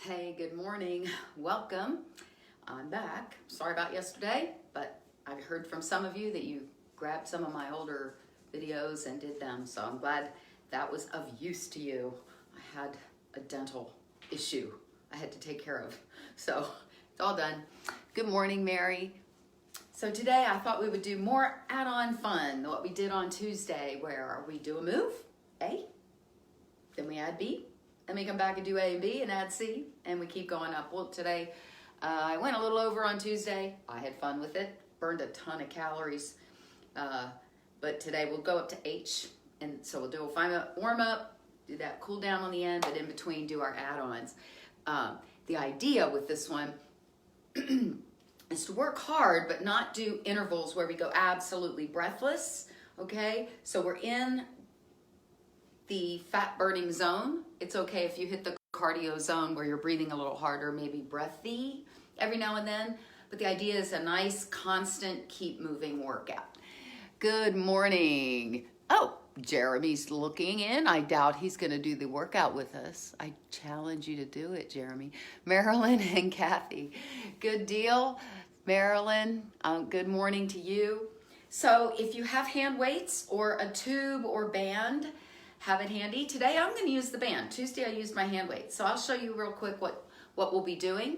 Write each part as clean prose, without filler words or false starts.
Hey, good morning. Welcome. I'm back. Sorry about yesterday, but I heard from some of you that you grabbed some of my older videos and did them, so I'm glad that was of use to you. I had a dental issue I had to take care of, so it's all done. Good morning, Mary. So today I thought we would do more add-on fun than what we did on Tuesday, where we do a move, A, then we add B, and we come back and do A and B and add C, and we keep going up. Well, today I went a little over on Tuesday. I had fun with it, burned a ton of calories, but today we'll go up to H, and so we'll do a warm up, do that cool down on the end, but in between do our add-ons. The idea with this one is to work hard, but not do intervals where we go absolutely breathless, okay? So we're in the fat burning zone. It's okay if you hit the cardio zone where you're breathing a little harder, maybe breathy every now and then, but the idea is a nice, constant, keep moving workout. Good morning. Oh, Jeremy's looking in. I doubt he's gonna do the workout with us. I challenge you to do it, Jeremy. Marilyn and Kathy, good deal. Marilyn, good morning to you. So if you have hand weights or a tube or band, have it handy. Today I'm going to use the band. Tuesday I used my hand weights. So I'll show you real quick what we'll be doing.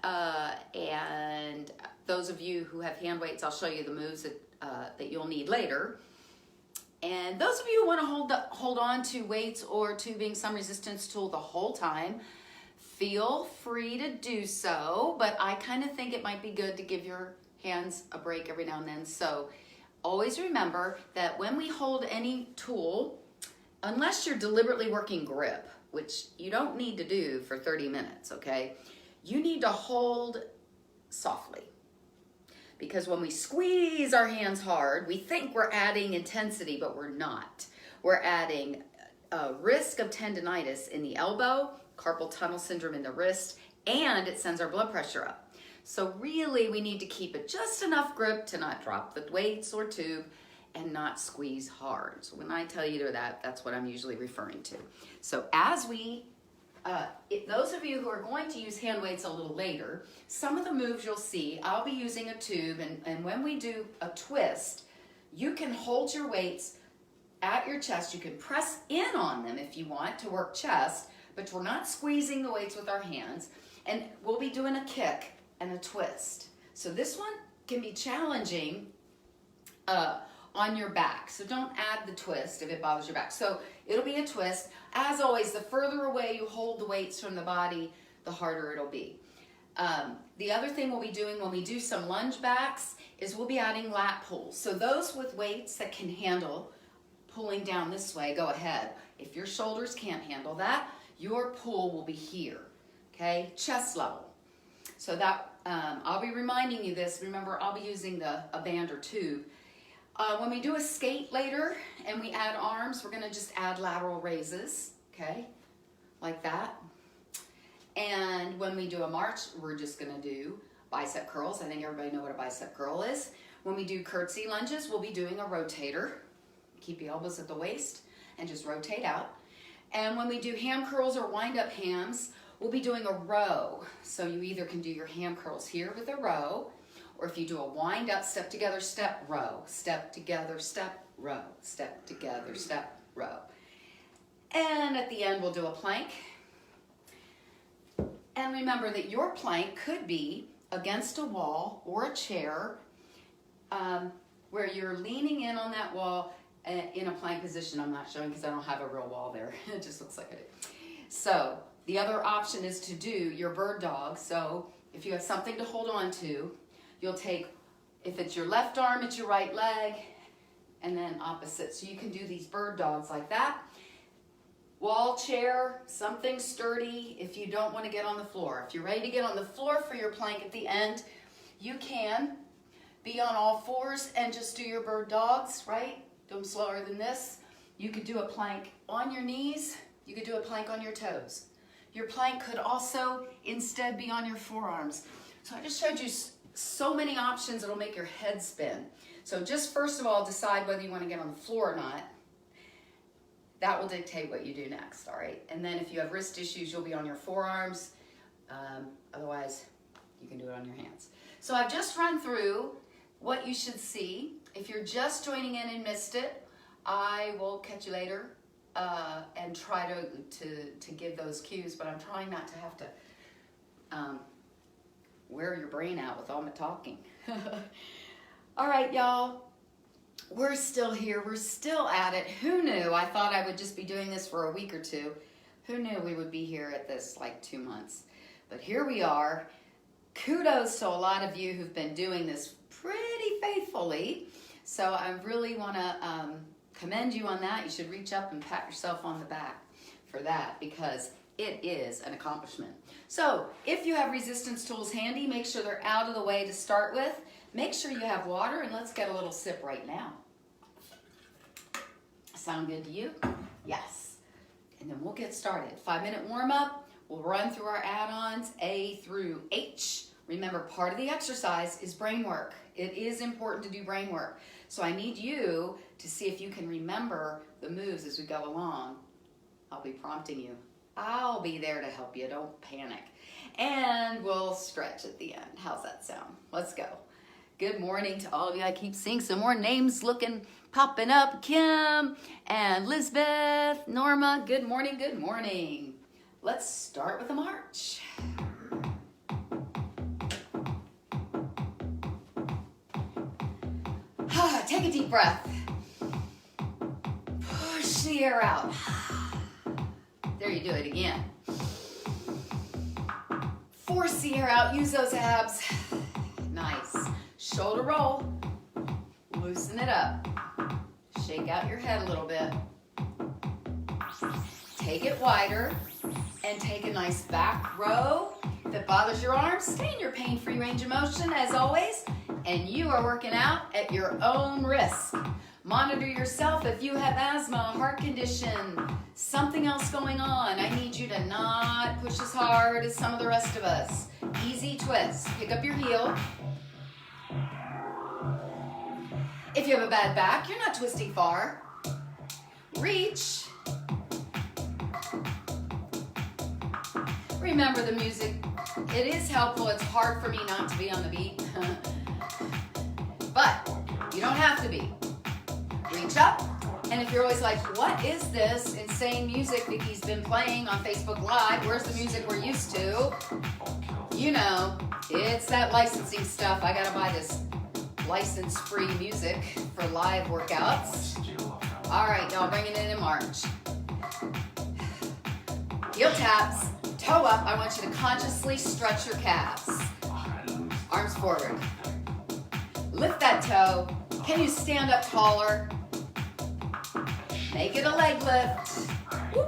And those of you who have hand weights, I'll show you the moves that you'll need later. And those of you who want to hold on to weights or tubing, some resistance tool the whole time, feel free to do so. But I kind of think it might be good to give your hands a break every now and then. So always remember that when we hold any tool, unless you're deliberately working grip, which you don't need to do for 30 minutes, okay? You need to hold softly. Because when we squeeze our hands hard, we think we're adding intensity, but we're not. We're adding a risk of tendinitis in the elbow, carpal tunnel syndrome in the wrist, and it sends our blood pressure up. So really, we need to keep it just enough grip to not drop the weights or tube, and not squeeze hard. So when I tell you to that's what I'm usually referring to. So as we, those of you who are going to use hand weights a little later, some of the moves you'll see, I'll be using a tube, and when we do a twist, you can hold your weights at your chest. You can press in on them if you want to work chest, but we're not squeezing the weights with our hands. And we'll be doing a kick and a twist. So this one can be challenging, on your back. So don't add the twist if it bothers your back. So it'll be a twist. As always, the further away you hold the weights from the body, the harder it'll be. The other thing we'll be doing when we do some lunge backs is we'll be adding lat pulls. So those with weights that can handle pulling down this way, go ahead. If your shoulders can't handle that, your pull will be here, okay? Chest level. So that, I'll be reminding you this. Remember, I'll be using a band or tube. When we do a skate later and we add arms, we're going to just add lateral raises, okay, like that. And when we do a march, we're just going to do bicep curls. I think everybody know what a bicep curl is. When we do curtsy lunges, we'll be doing a rotator. Keep the elbows at the waist and just rotate out. And when we do ham curls or wind up hams, we'll be doing a row. So you either can do your ham curls here with a row, or if you do a wind up, step together, step, row, step together, step, row, step together, step, row. And at the end, we'll do a plank. And remember that your plank could be against a wall or a chair, where you're leaning in on that wall in a plank position. I'm not showing because I don't have a real wall there. It just looks like I do. So the other option is to do your bird dog. So if you have something to hold on to, you'll take, if it's your left arm, it's your right leg, and then opposite. So you can do these bird dogs like that. Wall, chair, something sturdy if you don't want to get on the floor. If you're ready to get on the floor for your plank at the end, you can be on all fours and just do your bird dogs, right? Do them slower than this. You could do a plank on your knees. You could do a plank on your toes. Your plank could also instead be on your forearms. So I just showed you so many options that'll make your head spin. So just first of all, decide whether you want to get on the floor or not. That will dictate what you do next, all right? And then if you have wrist issues, you'll be on your forearms. Otherwise, you can do it on your hands. So I've just run through what you should see. If you're just joining in and missed it, I will catch you later and try to give those cues, but I'm trying not to have to wear your brain out with all my talking. All right, y'all. We're still here. We're still at it. Who knew? I thought I would just be doing this for a week or two. Who knew we would be here at this like 2 months? But here we are. Kudos to a lot of you who've been doing this pretty faithfully. So I really want to commend you on that. You should reach up and pat yourself on the back for that, because it is an accomplishment. So if you have resistance tools handy, make sure they're out of the way to start with. Make sure you have water, and let's get a little sip right now. Sound good to you? Yes. And then we'll get started. 5-minute warm up. We'll run through our add-ons A through H. Remember, part of the exercise is brain work. It is important to do brain work. So I need you to see if you can remember the moves as we go along. I'll be prompting you. I'll be there to help you. Don't panic. And we'll stretch at the end. How's that sound? Let's go. Good morning to all of you. I keep seeing some more names popping up. Kim and Lisbeth, Norma. Good morning, good morning. Let's start with a march. Take a deep breath. Push the air out. There you do it again. Force the air out. Use those abs. Nice. Shoulder roll. Loosen it up. Shake out your head a little bit. Take it wider and take a nice back row. If it bothers your arms, stay in your pain-free range of motion as always, and you are working out at your own risk. Monitor yourself if you have asthma, heart condition, something else going on. I need you to not push as hard as some of the rest of us. Easy twist. Pick up your heel. If you have a bad back, you're not twisting far. Reach. Remember the music. It is helpful. It's hard for me not to be on the beat. But you don't have to be. Reach up. And if you're always like, what is this insane music Vicky's been playing on Facebook Live? Where's the music we're used to? You know, it's that licensing stuff. I gotta buy this license-free music for live workouts. All right, y'all, bring it in march. Heel taps, toe up. I want you to consciously stretch your calves. Arms forward. Lift that toe. Can you stand up taller? Make it a leg lift. Woo.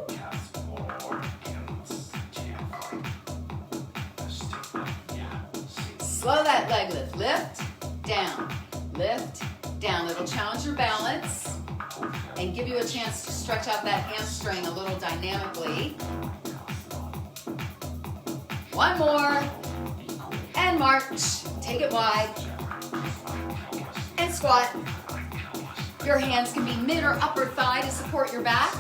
Slow that leg lift. Lift, down. Lift, down. It'll challenge your balance and give you a chance to stretch out that hamstring a little dynamically. One more. And march. Take it wide. And squat. Your hands can be mid or upper thigh to support your back.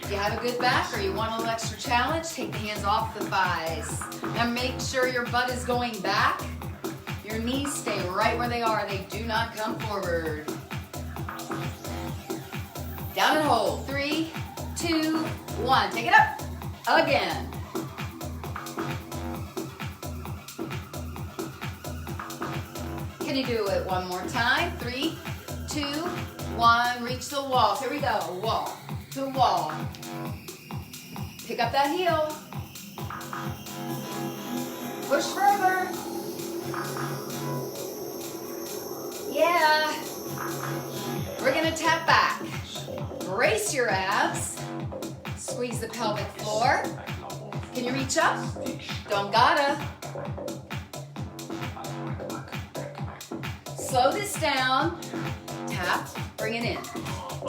If you have a good back or you want a little extra challenge, take the hands off the thighs. Now make sure your butt is going back. Your knees stay right where they are. They do not come forward. Down and hold. 3, 2, 1. Take it up. Again. Can you do it one more time? 3, 2, 1. Reach the wall. Here we go. Wall to wall. Pick up that heel. Push further. Yeah. We're gonna tap back. Brace your abs. Squeeze the pelvic floor. Can you reach up? Don't gotta. Slow this down. Tap, bring it in.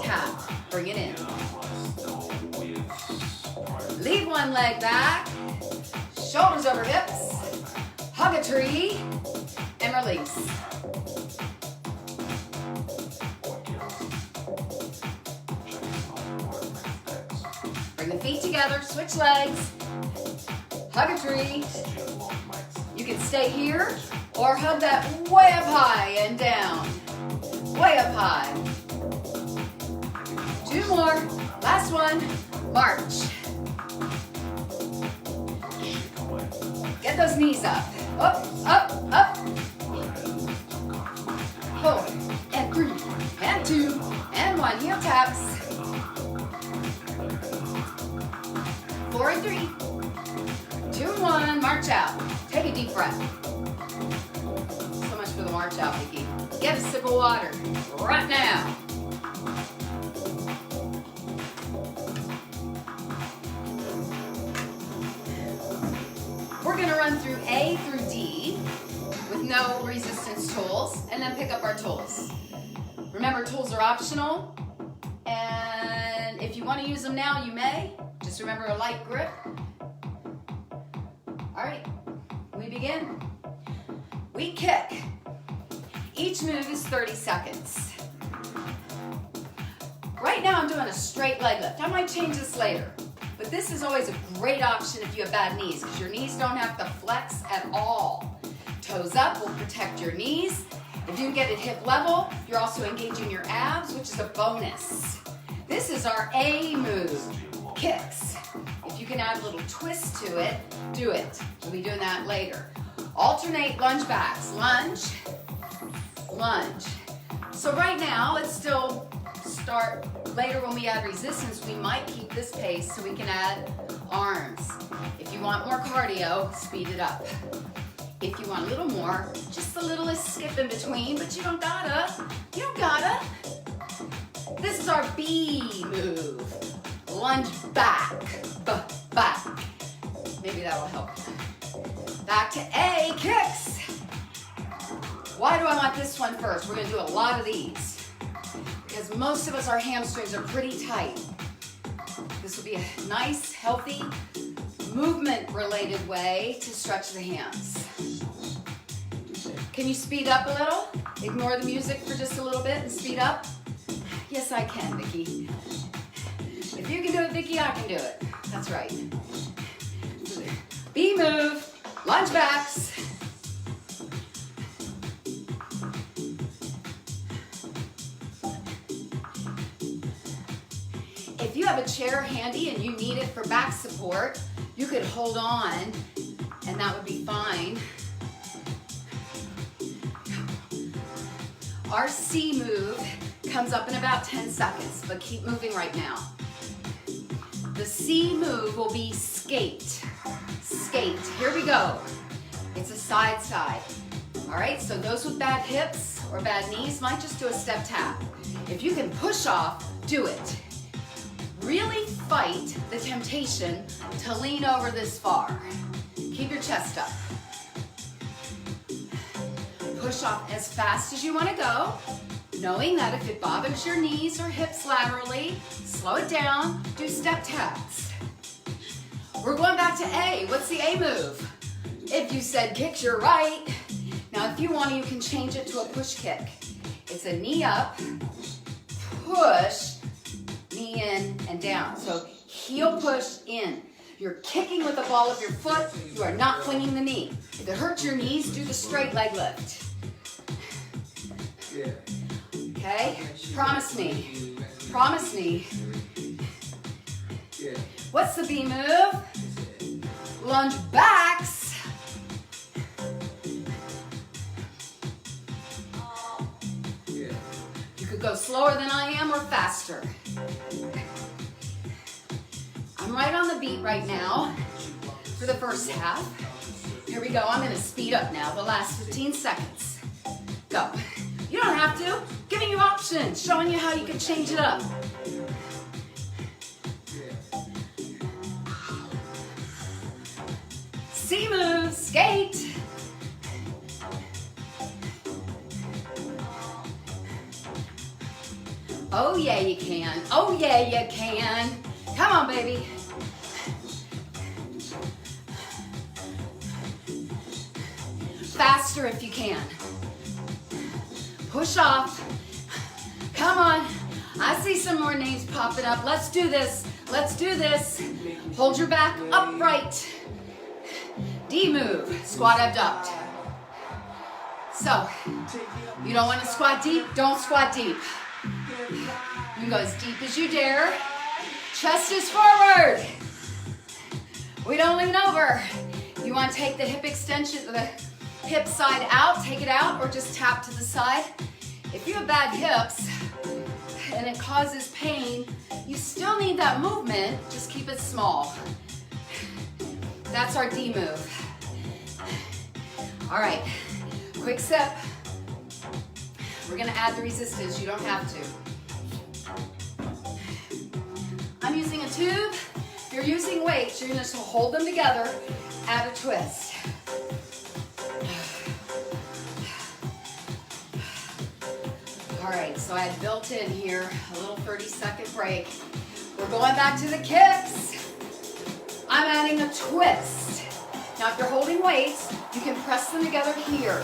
Tap, bring it in. Lead one leg back. Shoulders over hips. Hug a tree. And release. Bring the feet together. Switch legs. hug a tree. You can stay here or hug that way up high and down. Way up high. 2 more. Last one. March. Get those knees up. Up, up, up. Hold. And 3, and 2, and 1. Heel taps. 4 and 3. 2 and 1. March out. Take a deep breath. So much for the march out, Vicki. Get a sip of water right now. We're going to run through A through D with no resistance tools, and then pick up our tools. Remember, tools are optional, and if you want to use them now, you may. Just remember a light grip. All right, we begin. We kick. Each move is 30 seconds. Right now I'm doing a straight leg lift. I might change this later, but this is always a great option if you have bad knees, because your knees don't have to flex at all. Toes up will protect your knees. If you get it hip level, you're also engaging your abs, which is a bonus. This is our A move, kicks. If you can add a little twist to it, do it. We'll be doing that later. Alternate lunge backs. Lunge, lunge. So right now, let's still start. Later when we add resistance, we might keep this pace so we can add arms. If you want more cardio, speed it up. If you want a little more, just a little skip in between, but you don't gotta. You don't gotta. This is our B move. Lunge back, back. Maybe that'll help. Back to A, kicks. Why do I want this one first? We're gonna do a lot of these because most of us, our hamstrings are pretty tight. This will be a nice, healthy, movement-related way to stretch the hands. Can you speed up a little? Ignore the music for just a little bit and speed up? Yes, I can, Vicki. If you can do it, Vicki, I can do it. That's right. B move, lunge backs. If you have a chair handy and you need it for back support, you could hold on and that would be fine. Our C move comes up in about 10 seconds, but keep moving right now. The C move will be skate. Skate. Here we go. It's a side side. All right, so those with bad hips or bad knees might just do a step tap. If you can push off, do it. Really fight the temptation to lean over this far. Keep your chest up. Push off as fast as you want to go, knowing that if it bothers your knees or hips laterally, slow it down, do step taps. We're going back to A. What's the A move? If you said kicks, you're right. Now, if you want to, you can change it to a push kick. It's a knee up, push, knee in and down. So heel push in. You're kicking with the ball of your foot. You are not flinging the knee. If it hurts your knees, do the straight leg lift. Okay? Promise me. Promise me. What's the B move? Lunge backs. You could go slower than I am or faster. I'm right on the beat right now for the first half. Here we go. I'm going to speed up now, the last 15 seconds. Go. You don't have to. Giving you options, showing you how you can change it up. C move, skate. Oh yeah, you can. Oh yeah, you can. Come on, baby. Faster if you can. Push off. Come on. I see some more names popping up. Let's do this. Let's do this. Hold your back upright. D move, squat abduct. So, you don't want to squat deep, don't squat deep. You can go as deep as you dare. Chest is forward. We don't lean over. You want to take the hip extension, the hip side out, take it out, or just tap to the side. If you have bad hips and it causes pain, you still need that movement, just keep it small. That's our D move. All right, quick sip. We're gonna add the resistance, you don't have to. I'm using a tube, you're using weights, you're gonna just hold them together, add a twist. All right, so I had built in here a little 30-second break. We're going back to the kicks. I'm adding a twist. Now, if you're holding weights, you can press them together here.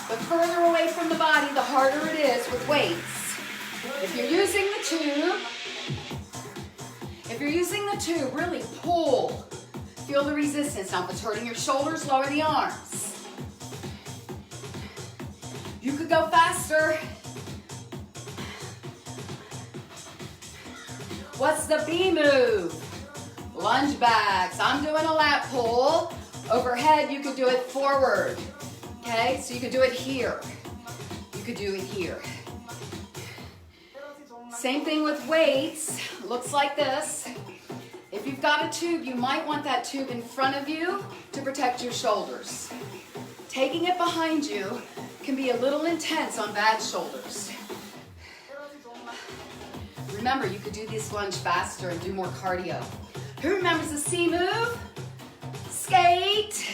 The further away from the body, the harder it is with weights. If you're using the tube, really pull. Feel the resistance. Now, if it's hurting your shoulders, lower the arms. You could go faster. What's the B move? Lunge backs. I'm doing a lat pull. Overhead, you could do it forward. Okay, so you could do it here. You could do it here. Same thing with weights. Looks like this. If you've got a tube, you might want that tube in front of you to protect your shoulders. Taking it behind you can be a little intense on bad shoulders. Remember, you could do this lunge faster and do more cardio. Who remembers the C move? Skate.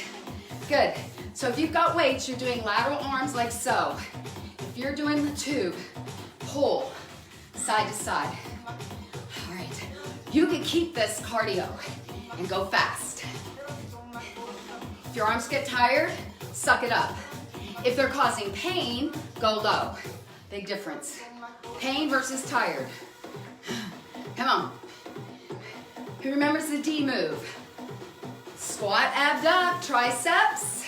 Good. So if you've got weights, you're doing lateral arms like so. If you're doing the tube, pull side to side. All right. You can keep this cardio and go fast. If your arms get tired, suck it up. If they're causing pain, go low. Big difference. Pain versus tired. Come on. Who remembers the D move? Squat, abduct, triceps,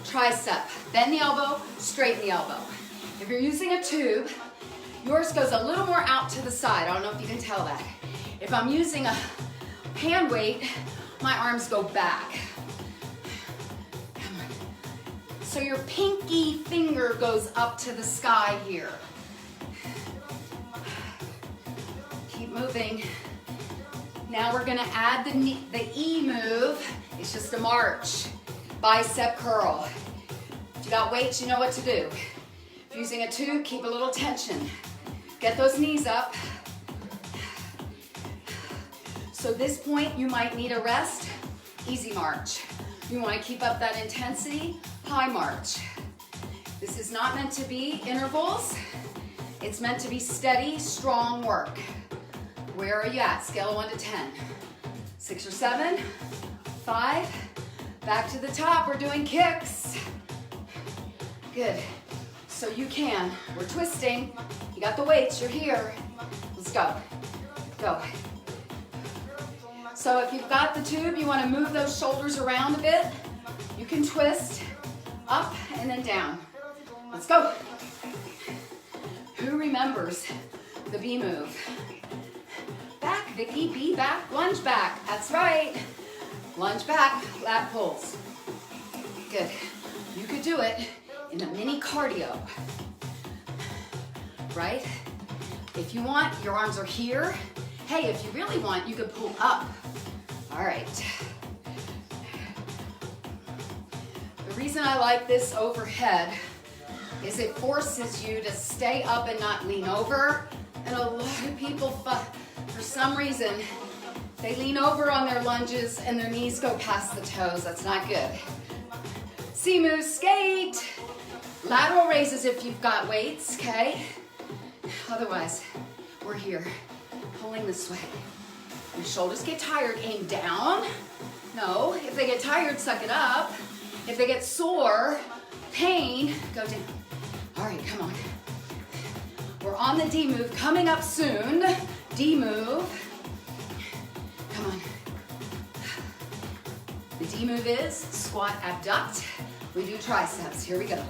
tricep. Bend the elbow, straighten the elbow. If you're using a tube, yours goes a little more out to the side. I don't know if you can tell that. If I'm using a hand weight, my arms go back. Come on. So your pinky finger goes up to the sky here. Keep moving. Now we're gonna add the E move. It's just a march. Bicep curl. If you got weights, you know what to do. If you're using a tube, keep a little tension. Get those knees up. So this point, you might need a rest. Easy march. You wanna keep up that intensity. High march. This is not meant to be intervals. It's meant to be steady, strong work. Where are you at? Scale of 1 to 10. 6 or 7, 5. Back to the top, we're doing kicks. Good. So you can. We're twisting. You got the weights, you're here. Let's go. Go. So if you've got the tube, you want to move those shoulders around a bit. You can twist up and then down. Let's go. Who remembers the B move? Back, Vicky, B back, lunge back. That's right. Lunge back, lat pulls. Good. You could do it in a mini cardio, right? If you want, your arms are here. Hey, if you really want, you could pull up. All right. The reason I like this overhead is it forces you to stay up and not lean over. And a lot of people, for some reason, they lean over on their lunges and their knees go past the toes. That's not good. C move, skate. Lateral raises if you've got weights, okay? Otherwise, we're here, pulling this way. Your shoulders get tired, aim down. No, if they get tired, suck it up. If they get sore, pain, go down. All right, come on. We're on the D move, coming up soon. D move. Come on. The D move is squat, abduct. We do triceps. Here we go.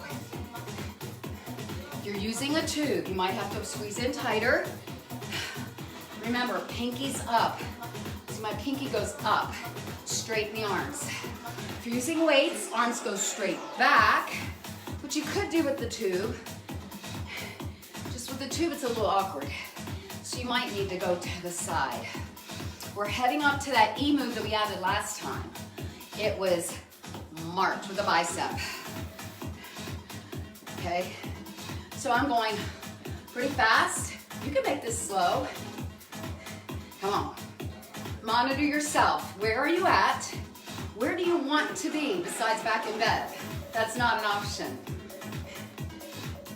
If you're using a tube, you might have to squeeze in tighter. Remember, pinky's up. See, my pinky goes up. Straighten the arms. If you're using weights, arms go straight back, which you could do with the tube. Just with the tube, it's a little awkward. So you might need to go to the side. We're heading up to that E move that we added last time. It was march with a bicep. Okay, so I'm going pretty fast. You can make this slow. Come on. Monitor yourself. Where are you at? Where do you want to be besides back in bed? That's not an option.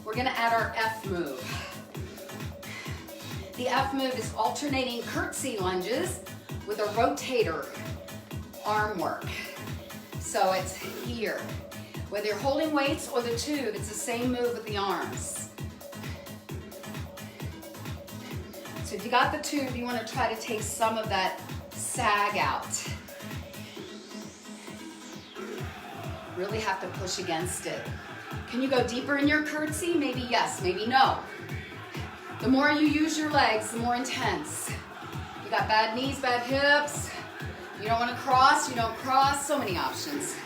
We're gonna add our F move. The F move is alternating curtsy lunges with a rotator arm work. So it's here. Whether you're holding weights or the tube, it's the same move with the arms. So if you got the tube, you want to try to take some of that sag out. Really have to push against it. Can you go deeper in your curtsy? Maybe yes, maybe no. The more you use your legs, the more intense. You got bad knees, bad hips. You don't want to cross, you don't cross. So many options.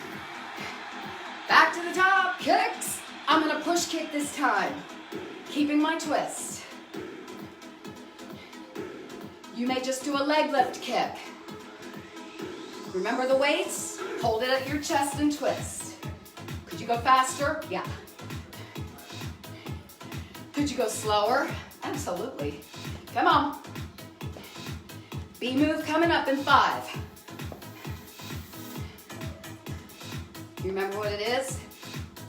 Back to the top, kicks. I'm going to push kick this time. Keeping my twist. You may just do a leg lift kick. Remember the weights? Hold it at your chest and twist. Could you go faster? Yeah. Could you go slower? Absolutely. Come on. B move coming up in 5. You remember what it is?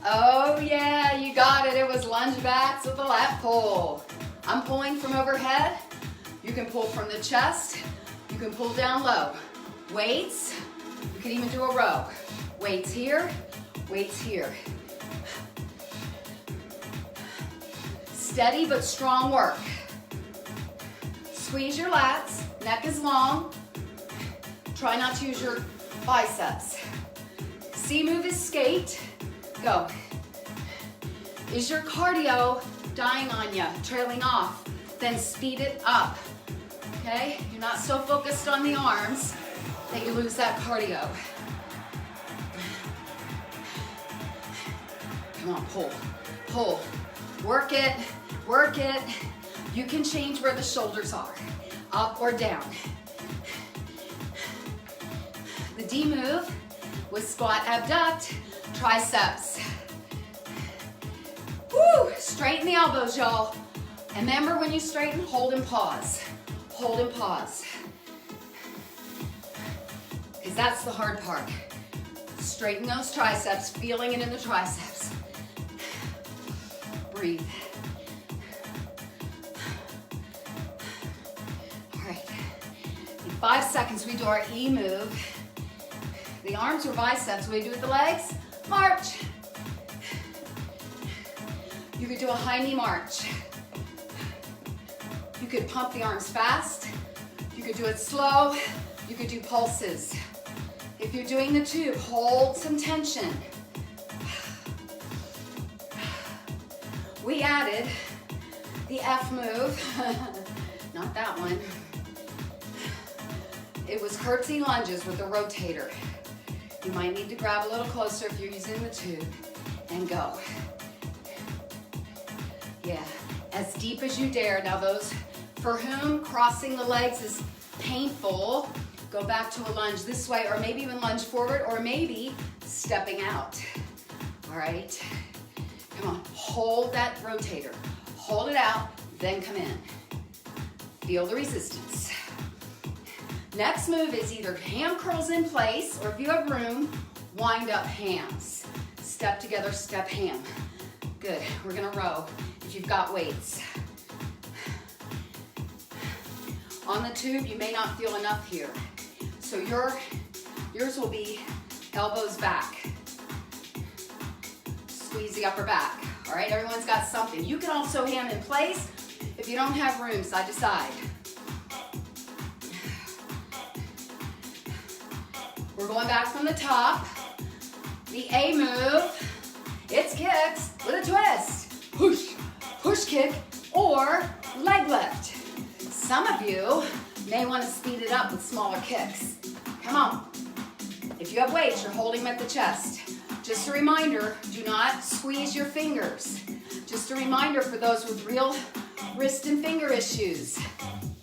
Oh yeah, you got it. It was lunge backs with the lat pull. I'm pulling from overhead. You can pull from the chest. You can pull down low. Weights. You can even do a row. Weights here, weights here. Steady but strong work. Squeeze your lats. Neck is long. Try not to use your biceps. C move is skate. Go. Is your cardio dying on you, trailing off? Then speed it up. Okay? You're not so focused on the arms that you lose that cardio. Come on, pull, pull. Work it, work it. You can change where the shoulders are, up or down. The D move with squat, abduct, triceps. Woo! Straighten the elbows, y'all. And remember, when you straighten, hold and pause. Hold and pause. Because that's the hard part. Straighten those triceps, feeling it in the triceps. Breathe. All right. In 5 seconds, we do our E move. The arms are biceps. What do we do with the legs? March. You could do a high knee march. You could pump the arms fast. You could do it slow. You could do pulses. If you're doing the tube, hold some tension. We added the F move. Not that one. It was curtsy lunges with a rotator. You might need to grab a little closer if you're using the tube and go. Yeah, as deep as you dare. Now those for whom crossing the legs is painful, go back to a lunge this way, or maybe even lunge forward, or maybe stepping out. All right, come on, hold that rotator. Hold it out, then come in. Feel the resistance. Next move is either ham curls in place, or if you have room, wind up hams. Step together, step ham. Good, we're gonna row if you've got weights. On the tube, you may not feel enough here. So yours will be elbows back. Squeeze the upper back. All right, everyone's got something. You can also ham in place if you don't have room, side to side. We're We're going back from the top. The A move, it's kicks with a twist. Push, push kick, or leg lift. Some of you may want to speed it up with smaller kicks. Come on. If you have weights, you're holding them at the chest. Just a reminder, do not squeeze your fingers. Just a reminder for those with real wrist and finger issues.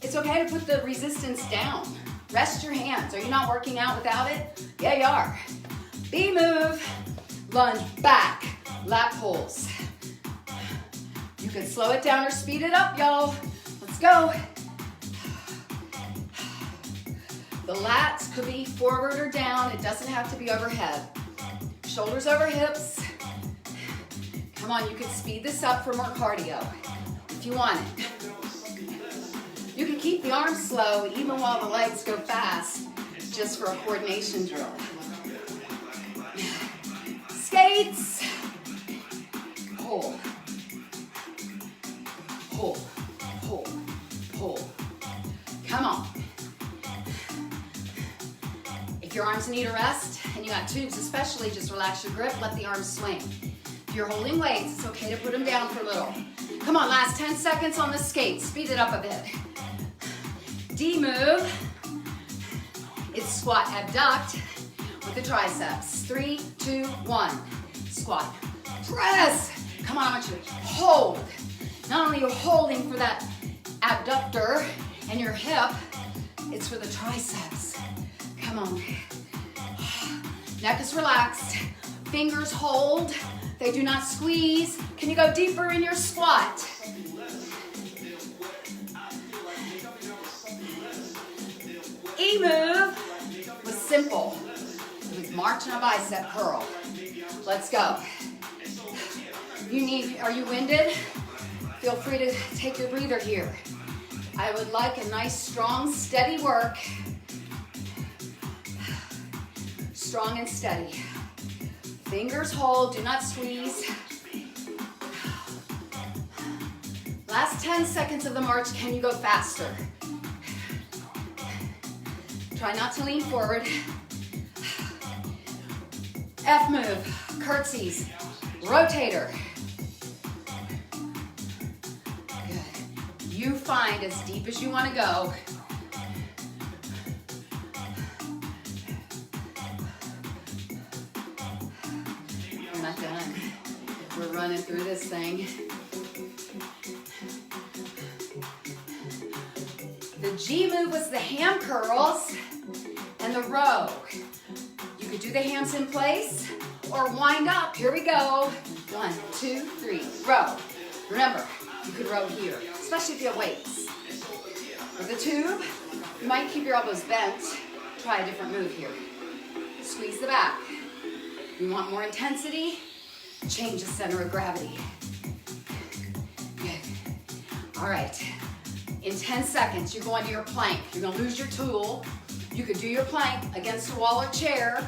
It's okay to put the resistance down. Rest your hands. Are you not working out without it? Yeah, you are. B move, lunge back, lat pulls. You can slow it down or speed it up, y'all. Let's go. The lats could be forward or down. It doesn't have to be overhead. Shoulders over hips. Come on, you can speed this up for more cardio if you want it. You can keep the arms slow even while the legs go fast, just for a coordination drill. Skates. Pull. Pull. Pull. Pull. Come on. If your arms need a rest and you got tubes especially, just relax your grip, let the arms swing. If you're holding weights, it's okay to put them down for a little. Come on, last 10 seconds on the skate. Speed it up a bit. D move. It's squat abduct with the triceps. 3, 2, 1. Squat. Press. Come on, I want you to hold. Not only are you holding for that abductor and your hip, it's for the triceps. Come on. Neck is relaxed. Fingers hold. They do not squeeze. Can you go deeper in your squat? E move was simple. It was march and a bicep curl. Let's go. Are you winded? Feel free to take your breather here. I would like a nice, strong, steady work. Strong and steady. Fingers hold, do not squeeze. Last 10 seconds of the march, can you go faster? Try not to lean forward. F move, curtsies, rotator. Good. You find as deep as you want to go. We're not done. We're running through this thing. The G move was the ham curls and the row. You could do the hands in place or wind up. Here we go. 1, 2, 3, row. Remember, you could row here, especially if you have weights. With the tube, you might keep your elbows bent. Try a different move here. Squeeze the back. You want more intensity? Change the center of gravity. Good. All right. In 10 seconds, you're going to your plank. You're going to lose your tool. You could do your plank against a wall or chair.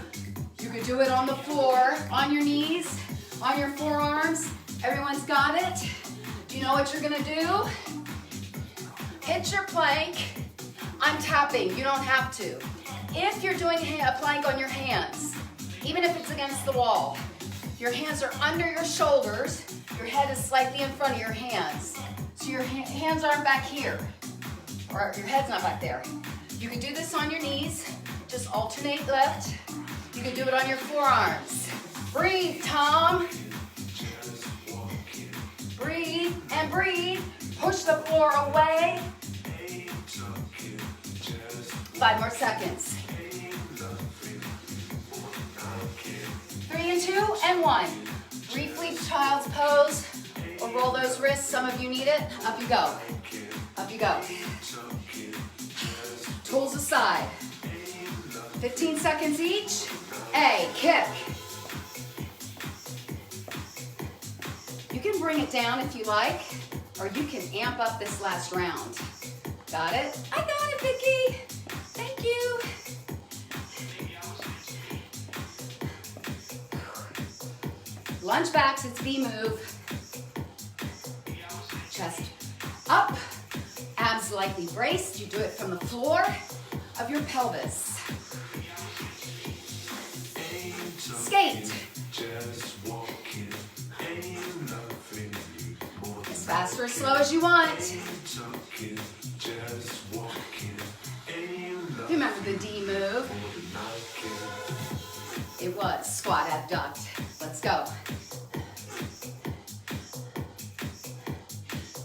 You could do it on the floor, on your knees, on your forearms. Everyone's got it. Do you know what you're going to do? Hit your plank. I'm tapping. You don't have to. If you're doing a plank on your hands, even if it's against the wall, your hands are under your shoulders. Your head is slightly in front of your hands. So your hands aren't back here, or your head's not back there. You can do this on your knees. Just alternate lift. You can do it on your forearms. Breathe, Tom. Breathe and breathe. Push the floor away. 5 more seconds. 3 and 2 and 1. Briefly, child's pose. Or roll those wrists, some of you need it. Up you go. Up you go. Tools aside. 15 seconds each. A, kick. You can bring it down if you like, or you can amp up this last round. Got it? I got it, Vicky. Thank you. Lunge backs, it's V move. Chest up, abs lightly braced. You do it from the floor of your pelvis. skate. As fast or as slow as you want. Remember the D move. It was squat, abduct. Let's go.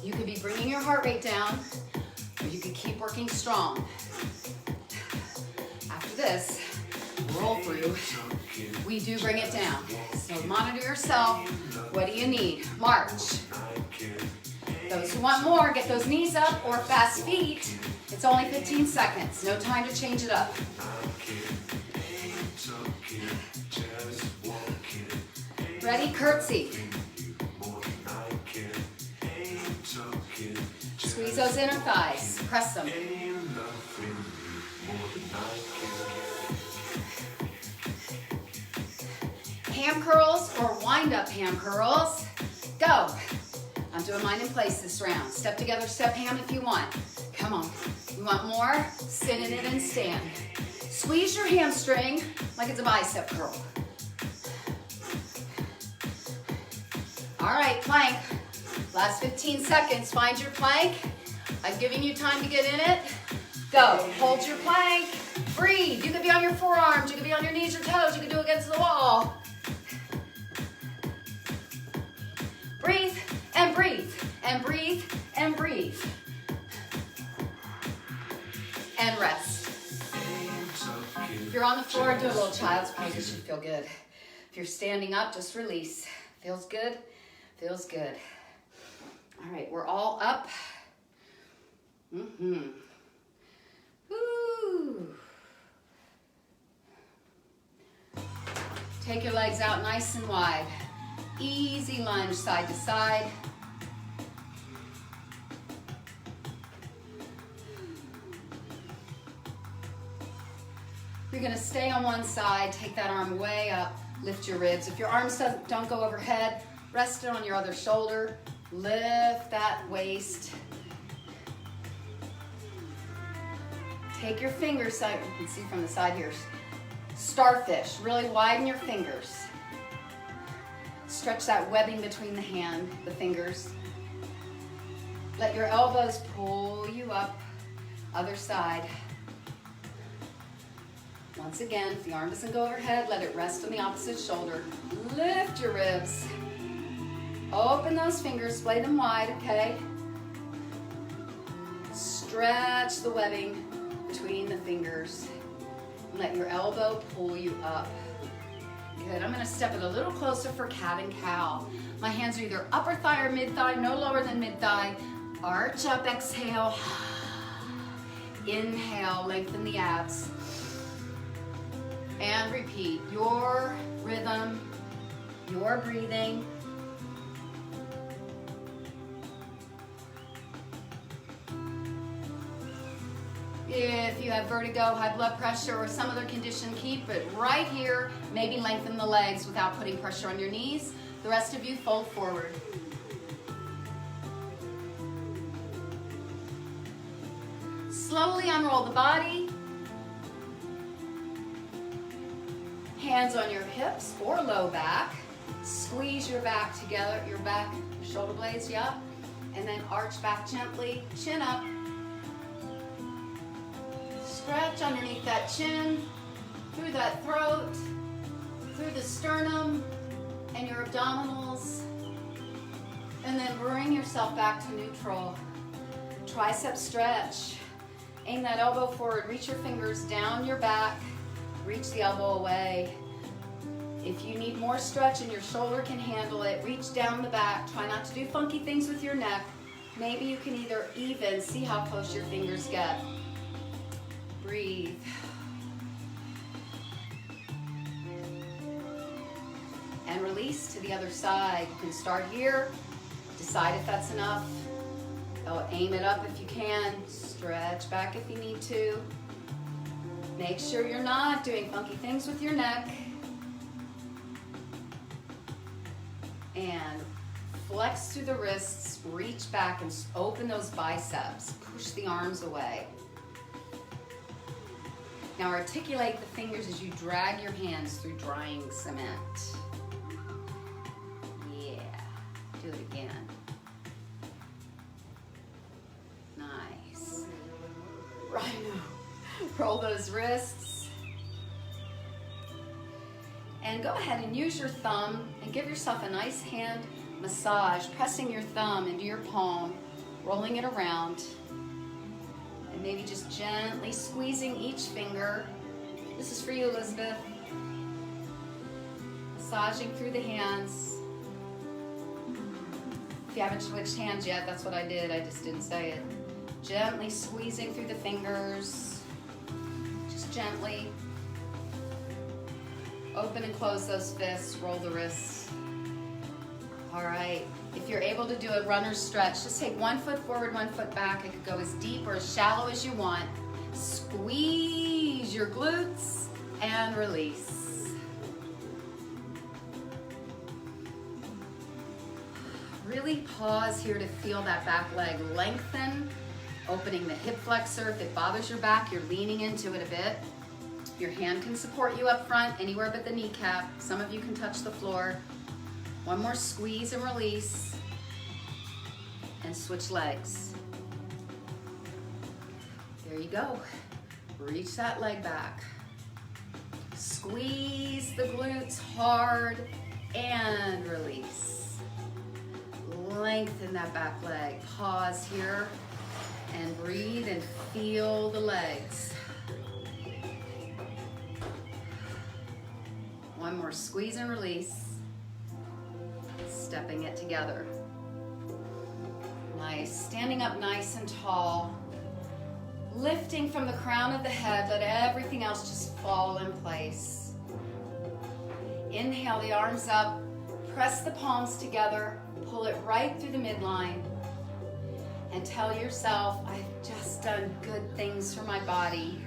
You could be bringing your heart rate down, or you could keep working strong. After this, roll through, we do bring it down. So monitor yourself. What do you need? March. Those who want more, get those knees up or fast feet. It's only 15 seconds. No time to change it up. Ready? Curtsy. Squeeze those inner thighs. Press them. Ham curls or wind up ham curls. Go. I'm doing mine in place this round. Step together, step ham if you want. Come on. You want more? Sit in it and stand. Squeeze your hamstring like it's a bicep curl. All right, plank. Last 15 seconds. Find your plank. I'm giving you time to get in it. Go. Hold your plank. Breathe. You could be on your forearms. You could be on your knees or toes. You could do it against the wall. Breathe and breathe and breathe and breathe. And rest. If you're on the floor, do a little child's pose. It should feel good. If you're standing up, just release. Feels good? Feels good. All right, we're all up. Woo. Take your legs out nice and wide. Easy lunge side to side. You're gonna stay on one side, take that arm way up, lift your ribs. If your arms don't go overhead, rest it on your other shoulder. Lift that waist. Take your fingers, you can see from the side here, starfish, really widen your fingers. Stretch that webbing between the fingers. Let your elbows pull you up, other side. Once again, if the arm doesn't go overhead, let it rest on the opposite shoulder. Lift your ribs. Open those fingers, splay them wide, okay? Stretch the webbing between the fingers. Let your elbow pull you up. Good, I'm gonna step it a little closer for cat and cow. My hands are either upper thigh or mid thigh, no lower than mid thigh. Arch up, exhale. Inhale, lengthen the abs. And repeat your rhythm, your breathing. If you have vertigo, high blood pressure, or some other condition, keep it right here. Maybe lengthen the legs without putting pressure on your knees. The rest of you fold forward. Slowly unroll the body. Hands on your hips or low back. Squeeze your back together, your back, shoulder blades, yeah. And then arch back gently, chin up. Stretch underneath that chin, through that throat, through the sternum and your abdominals. And then bring yourself back to neutral. Tricep stretch. Aim that elbow forward, reach your fingers down your back, reach the elbow away. If you need more stretch and your shoulder can handle it, reach down the back. Try not to do funky things with your neck. Maybe you can either even, see how close your fingers get. Breathe. And release to the other side. You can start here, decide if that's enough. Oh, aim it up if you can. Stretch back if you need to. Make sure you're not doing funky things with your neck. And flex through the wrists, reach back and open those biceps. Push the arms away. Now articulate the fingers as you drag your hands through drying cement. Yeah, do it again. Nice. Rhino. Roll those wrists. And go ahead and use your thumb and give yourself a nice hand massage, pressing your thumb into your palm, rolling it around, and maybe just gently squeezing each finger. This is for you, Elizabeth. Massaging through the hands. If you haven't switched hands yet, that's what I did. I just didn't say it. Gently squeezing through the fingers. Just gently. Open and close those fists, roll the wrists. All right, if you're able to do a runner's stretch, just take 1 foot forward, 1 foot back. It could go as deep or as shallow as you want. Squeeze your glutes and release. Really pause here to feel that back leg lengthen, opening the hip flexor. If it bothers your back, you're leaning into it a bit. Your hand can support you up front, anywhere but the kneecap. Some of you can touch the floor. One more squeeze and release. And switch legs. There you go. Reach that leg back. Squeeze the glutes hard and release. Lengthen that back leg. Pause here and breathe and feel the legs. One more squeeze and release. Stepping it together. Nice. Standing up nice and tall. Lifting from the crown of the head. Let everything else just fall in place. Inhale the arms up. Press the palms together. Pull it right through the midline. And tell yourself, I've just done good things for my body.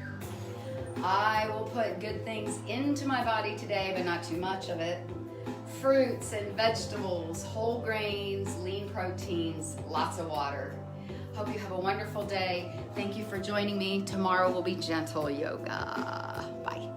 I will put good things into my body today, but not too much of it. Fruits and vegetables, whole grains, lean proteins, lots of water. Hope you have a wonderful day. Thank you for joining me. Tomorrow will be gentle yoga. Bye.